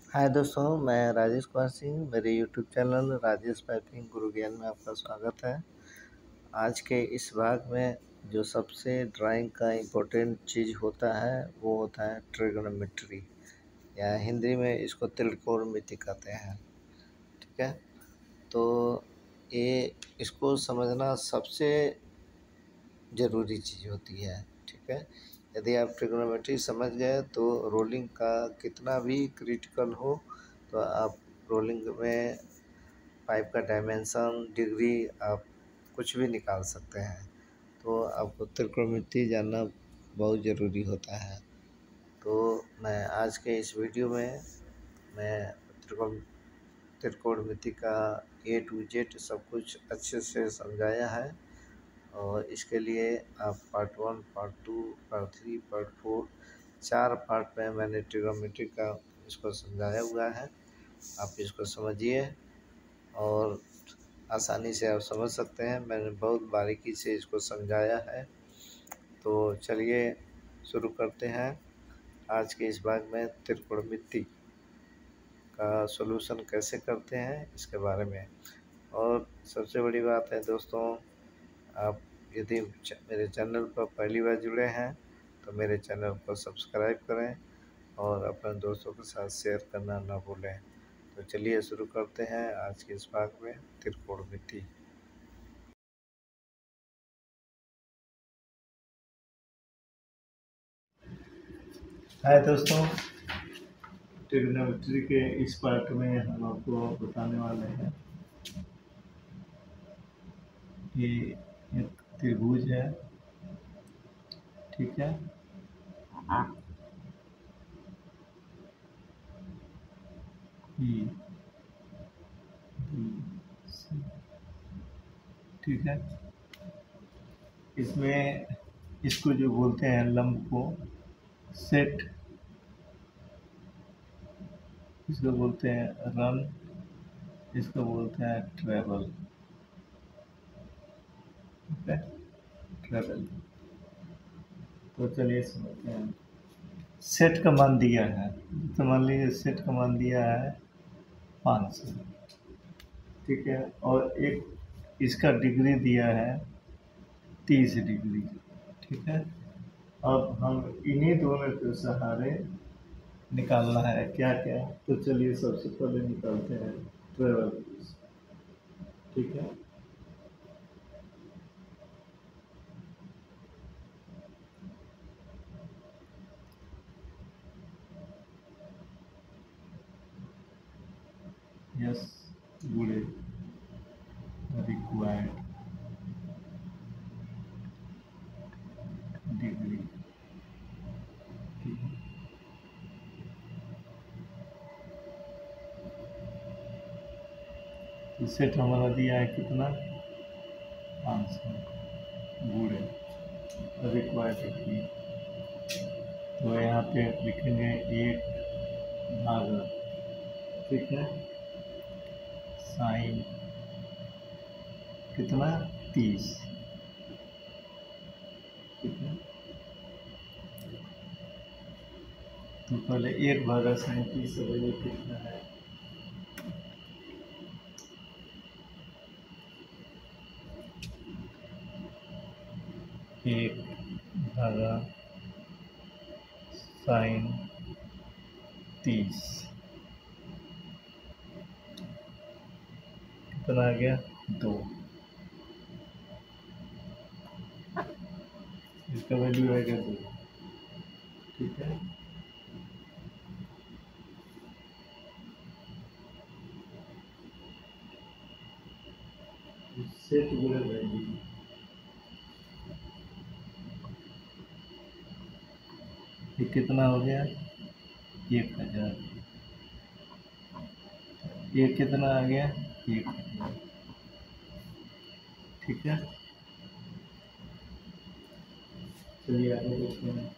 हाय दोस्तों, मैं राजेश कुमार सिंह। मेरे यूट्यूब चैनल राजेश पाइपिंग गुरु ज्ञान में आपका स्वागत है। आज के इस भाग में जो सबसे ड्राइंग का इम्पोर्टेंट चीज़ होता है वो होता है ट्रिग्नोमेट्री, या हिंदी में इसको त्रिकोणमिति कहते हैं। ठीक है, तो ये इसको समझना सबसे ज़रूरी चीज़ होती है। ठीक है, यदि आप ट्रिग्नोमेट्री समझ गए तो रोलिंग का कितना भी क्रिटिकल हो तो आप रोलिंग में पाइप का डायमेंशन, डिग्री आप कुछ भी निकाल सकते हैं। तो आपको त्रिकोणमिति जानना बहुत ज़रूरी होता है। तो मैं आज के इस वीडियो में मैं त्रिकोणमिति का A to Z सब कुछ अच्छे से समझाया है, और इसके लिए आप part 1, part 2, part 3, part 4 4 part में मैंने ट्रिग्नोमेट्री का इसको समझाया हुआ है। आप इसको समझिए और आसानी से आप समझ सकते हैं। मैंने बहुत बारीकी से इसको समझाया है। तो चलिए शुरू करते हैं आज के इस भाग में त्रिकोणमिति का सॉल्यूशन कैसे करते हैं इसके बारे में। और सबसे बड़ी बात है दोस्तों, आप यदि मेरे चैनल पर पहली बार जुड़े हैं तो मेरे चैनल को सब्सक्राइब करें और अपने दोस्तों के साथ शेयर करना ना भूलें। तो चलिए शुरू करते हैं आज के इस भाग में त्रिकोणमिति। हाय दोस्तों, ट्रिग्नोमेट्री के इस पार्ट में हम आपको बताने वाले हैं कि एक त्रिभुज है। ठीक है, ई बी सी। ठीक है, इसमें इसको जो बोलते हैं लंब को सेट, इसको बोलते हैं रन, इसको बोलते हैं ट्रेवल। ठीक है, ट्रेवल। तो चलिए समझते हैं। सेट का मान दिया है, तो मान लीजिए सेट का मान दिया है 500। ठीक है, और एक इसका डिग्री दिया है 30 डिग्री। ठीक है, अब हम इन्हीं दोनों के सहारे निकालना है क्या क्या। तो चलिए सबसे पहले निकालते हैं ट्रेवल। ठीक है, यस, गुड़े रिक्वायर्ड डिग्री। ठीक है, तो सेट हमारा दिया है कितना, 500 गुड़े रिक्वायर्ड डिग्री। तो यहाँ पे लिखेंगे 1 भाग, ठीक है, साइन कितना, 30। ठीक है, तो पहले 1/37 ये कितना है, 1/sin30 कितना आ गया, 2। इसका वैल्यू आएगा 2। ठीक है, सेट गुणे वैल्यू, ये कितना हो गया, 1000। ये कितना आ गया, 1000। ठीक है, चलिए आगे देखते हैं।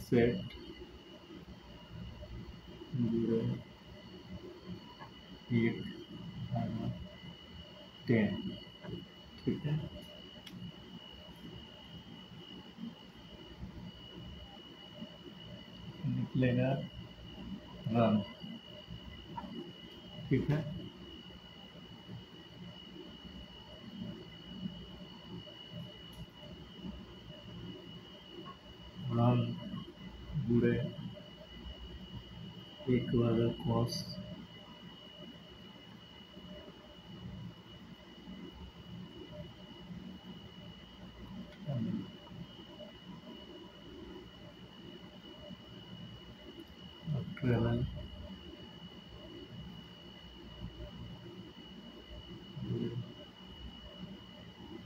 सेट गुणे 1 भागा 10, ठीक है। निकलेगा रन, ठीक है। रन गुड़े 1 भागा कॉस ट्रेवल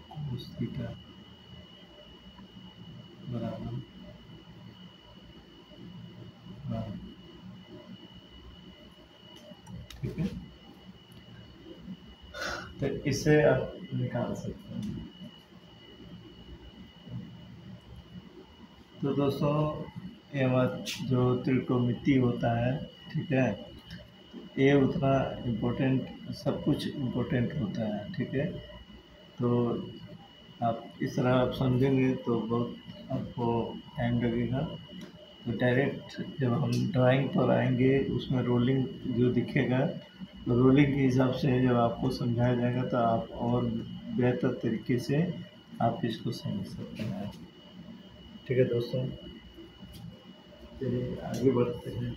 कोस थीटा बराबर रन, ठीक है। तो इसे आप निकाल सकते हैं। तो दोस्तों ये हमारा जो त्रिकोणमिति होता है, ठीक है, ये उतना इम्पोर्टेंट, सब कुछ इम्पोर्टेंट होता है, ठीक है। तो आप इस तरह आप समझेंगे तो बहुत आपको टाइम लगेगा। तो डायरेक्ट जब हम ड्राइंग पर आएंगे उसमें रोलिंग जो दिखेगा, तो रोलिंग के हिसाब से जब आपको समझाया जाएगा तो आप और बेहतर तरीके से आप इसको समझ सकते हैं, ठीक है दोस्तों। चलिए आगे बढ़ते हैं।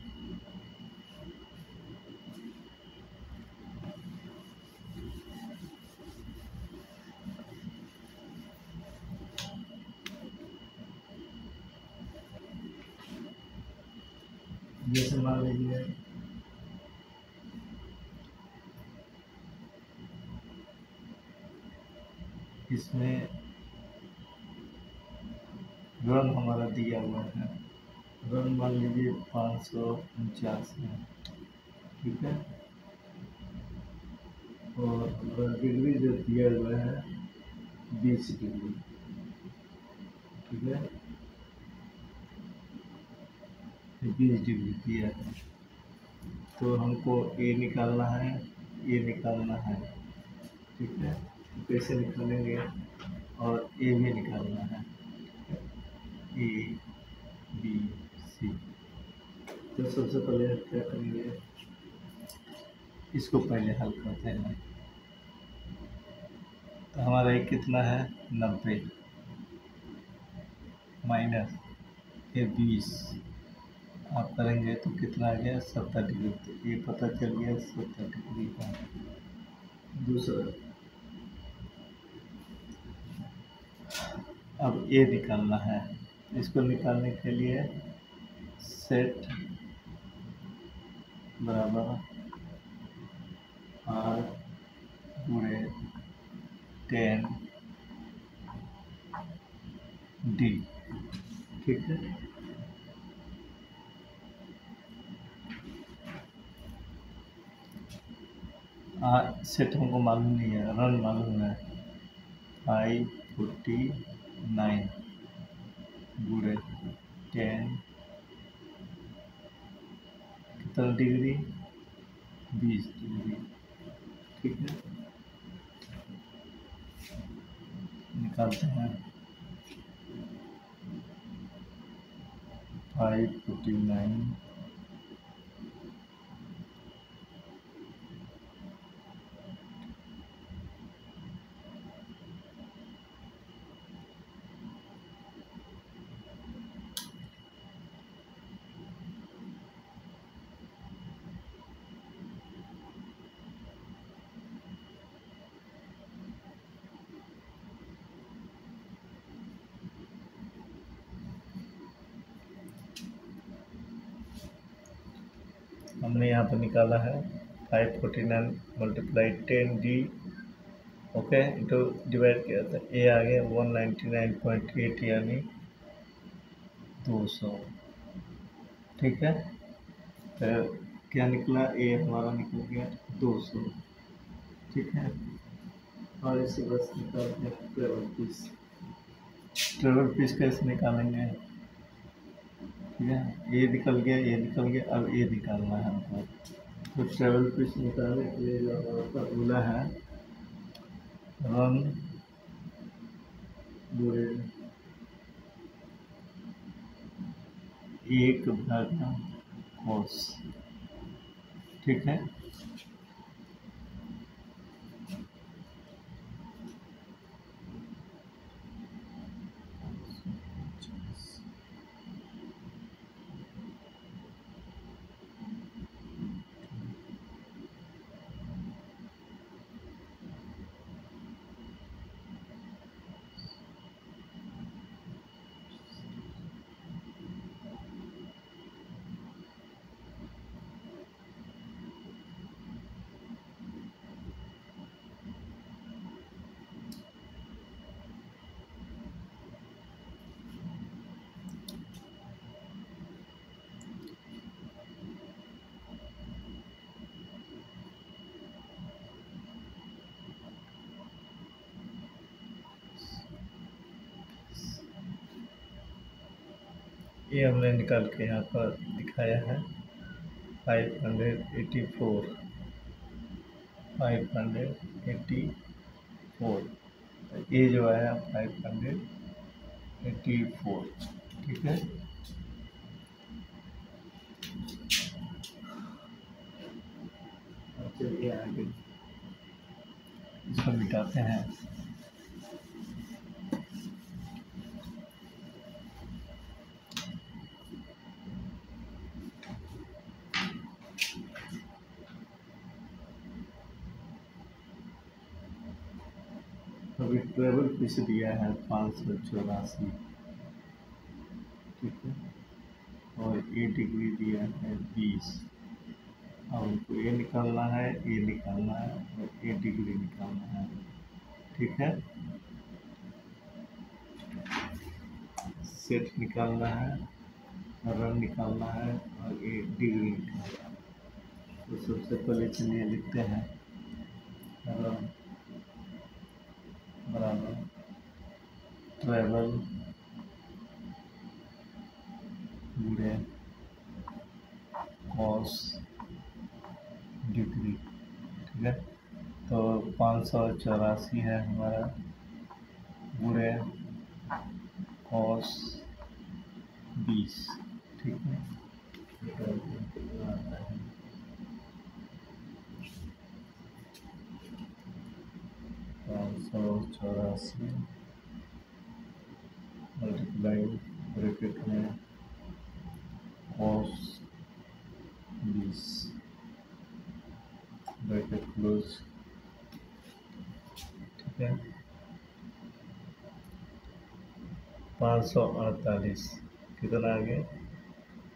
जैसे मान लीजिए इसमें रन हमारा दिया हुआ है, रन मान लीजिए 549 है, ठीक है। और डिग्री जो दिया हुआ है 20 डिग्री, ठीक है, 20 डिग्री दिया है। तो हमको ए निकालना है, ये निकालना है, ठीक है। कैसे निकालेंगे, और ए भी निकालना है, ए बी सी। तो सबसे पहले क्या करेंगे, इसको पहले हल करते हैं। तो हमारा एक कितना है 90 माइनस ये 20, आप करेंगे तो कितना आ गया 70 डिग्री। तो ये पता चल गया 70 डिग्री का। दूसरा अब ये निकालना है, इसको निकालने के लिए सेट बराबर आर गुणे 10 डी, ठीक है। सेट हमको मालूम नहीं है, रन मालूम है 549 गुणे 10 कितना डिग्री 20 डिग्री, ठीक है। निकालते हैं 549 हमने यहाँ पर निकाला है 549 multiply 10 D, okay, into divide किया था ए आ गया 199.8 यानी 200, ठीक है। तो क्या निकला, ए हमारा निकल गया 200, ठीक है। और इसे बस निकालते हैं ट्रेवल पीस। ट्रेवल पीस कैसे निकालेंगे, ठीक है। ये निकल गया, ये निकल गया, अब ये निकालना है हमको। तो ट्रेवल पिच निकालने के लिए जो हमारा फार्मूला है, रन गुणे 1/cos, ठीक है। ये हमने निकाल के यहाँ पर दिखाया है 584, ये जो आया 584, ठीक है। चलिए आगे इसको मिटाते हैं। अभी ट्रेवल पिच दिया है 584, ठीक है, और ये डिग्री दिया है 20। अब हमको ये निकालना है, ये निकालना है और ये डिग्री निकालना है, ठीक है। सेट निकालना है, रन निकालना है और ये डिग्री निकालना है। तो सबसे पहले चलिए लिखते हैं रन बराबर ट्रेवल गुणे कॉस डिग्री, ठीक है। तो 584 है हमारा गुणे कॉस 20, ठीक है। 584 मल्टीप्लाई ब्रैकेट में कॉस 20 ब्रैकेट क्लोज, ठीक है। 548 कितना आ गया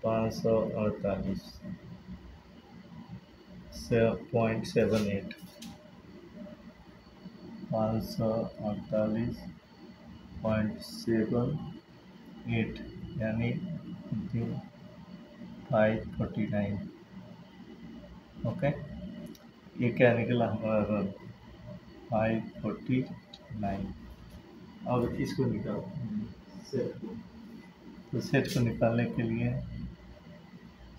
548.78, 548.78 यानी 549, ओके। ये क्या निकला हमारा रन 549। अब इसको निकाल सेट को, तो सेट को निकालने के लिए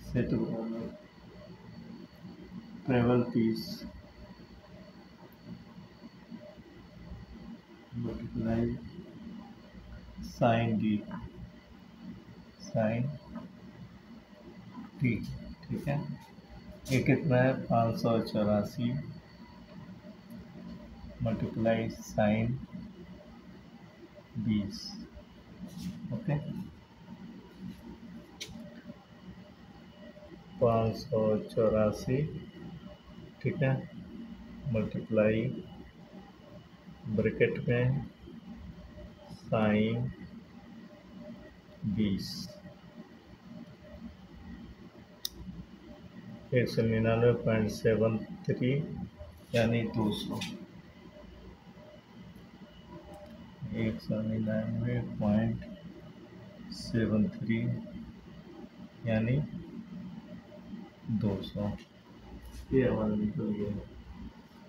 set travel piece multiply sine D ठीक है। ये कितना है 584 मल्टीप्लाई साइन 20, ओके। 584, ठीक है, मल्टीप्लाई ब्रैकेट में साइन 20, 199.73 यानी 200, 199.73 यानी 200, ये हमारा निकल गया।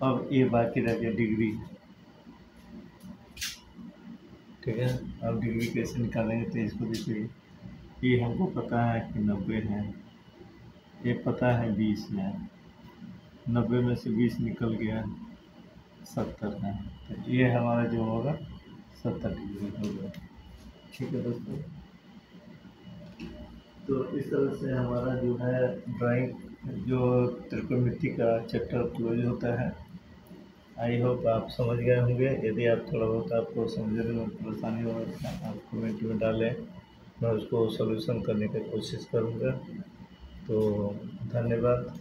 अब ये बाकी रह गया डिग्री, ठीक है। अब डिग्री कैसे निकालेंगे, तो इसको देखिए, ये हमको पता है कि 90 है, ये पता है 20 है, 90 में से 20 निकल गया, 70 है। तो ये हमारा जो होगा 70 डिग्री होगा। ठीक है दोस्तों, तो इस तरह से हमारा जो है ड्राइंग जो त्रिकोणमिति का चैप्टर क्लोज होता है। आई होप आप समझ गए होंगे। यदि आप थोड़ा बहुत आपको समझने में परेशानी हो आप कमेंट में डालें, मैं उसको सॉल्यूशन करने की कोशिश करूँगा। तो धन्यवाद।